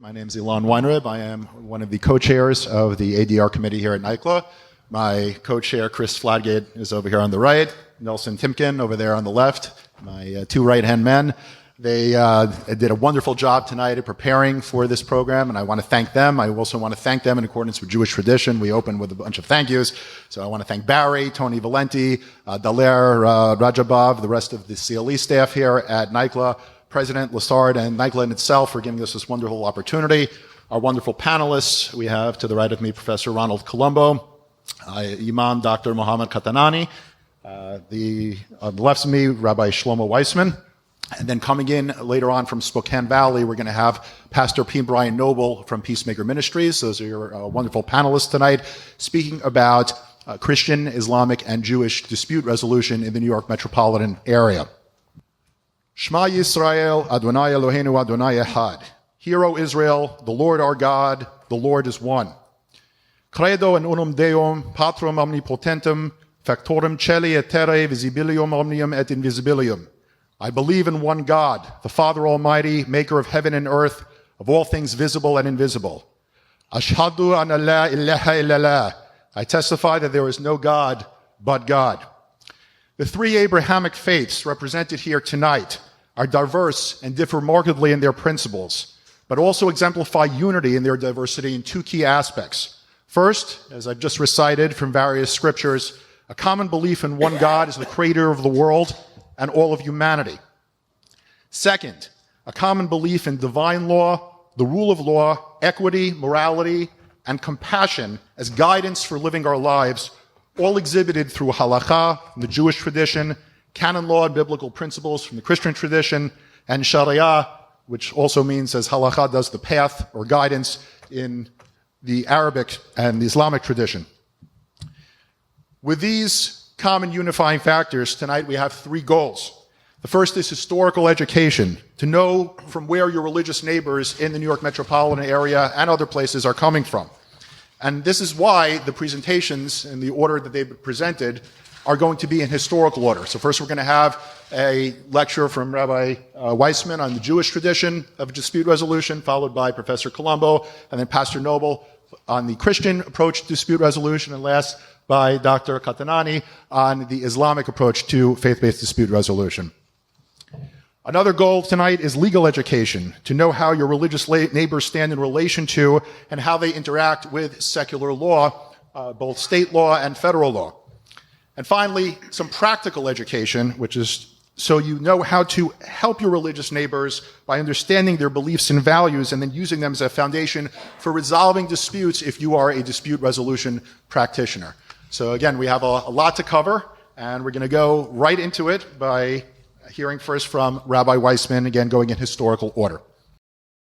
My name is Weinreb. I am one of the co-chairs of the ADR committee here at NICLA. My co-chair, Chris Fladgate, is over here on the right. Nelson Timken over there on the left. My two right-hand men. They did a wonderful job tonight of preparing for this program, and I want to thank them. I also want to thank them in accordance with Jewish tradition. We open with a bunch of thank yous. So I want to thank Barry, Tony Valenti, Daler Rajabov, the rest of the CLE staff here at NICLA, President Lassard, and NICLA in itself for giving us this wonderful opportunity. Our wonderful panelists, we have to the right of me Professor Ronald Colombo, Imam Dr. Mohammed Katanani, on the left of me, Rabbi Shlomo Weissman. And then coming in later on from Spokane Valley, we're going to have Pastor P. Brian Noble from Peacemaker Ministries. Those are your wonderful panelists tonight, speaking about Christian, Islamic, and Jewish dispute resolution in the New York metropolitan area. Shema Yisrael, Adonai Eloheinu, Adonai Echad. Hear, O Israel, the Lord our God, the Lord is one. Credo in unum Deum, Patrum omnipotentem, factorum celi et terrae, visibilium omnium et invisibilium. I believe in one God, the Father Almighty, maker of heaven and earth, of all things visible and invisible. Ashhadu an la ilaha illallah. I testify that there is no God but God. The three Abrahamic faiths represented here tonight are diverse and differ markedly in their principles, but also exemplify unity in their diversity in two key aspects. First, as I've just recited from various scriptures, a common belief in one God as the creator of the world and all of humanity. Second, a common belief in divine law, the rule of law, equity, morality, and compassion as guidance for living our lives, all exhibited through halakha from the Jewish tradition, canon law and biblical principles from the Christian tradition, and sharia, which also means, as halakha does, the path or guidance in the Arabic and the Islamic tradition. With these common unifying factors, tonight we have three goals. The first is historical education, to know from where your religious neighbors in the New York metropolitan area and other places are coming from. And this is why the presentations in the order that they've been presented are going to be in historical order. So first we're going to have a lecture from Rabbi Weissman on the Jewish tradition of dispute resolution, followed by Professor Colombo, and then Pastor Noble on the Christian approach to dispute resolution, and last by Dr. Katanani on the Islamic approach to faith-based dispute resolution. Another goal tonight is legal education, to know how your religious neighbors stand in relation to and how they interact with secular law, both state law and federal law. And finally, some practical education, which is so you know how to help your religious neighbors by understanding their beliefs and values and then using them as a foundation for resolving disputes if you are a dispute resolution practitioner. So again, we have a lot to cover, and we're going to go right into it by hearing first from Rabbi Weissman, again going in historical order.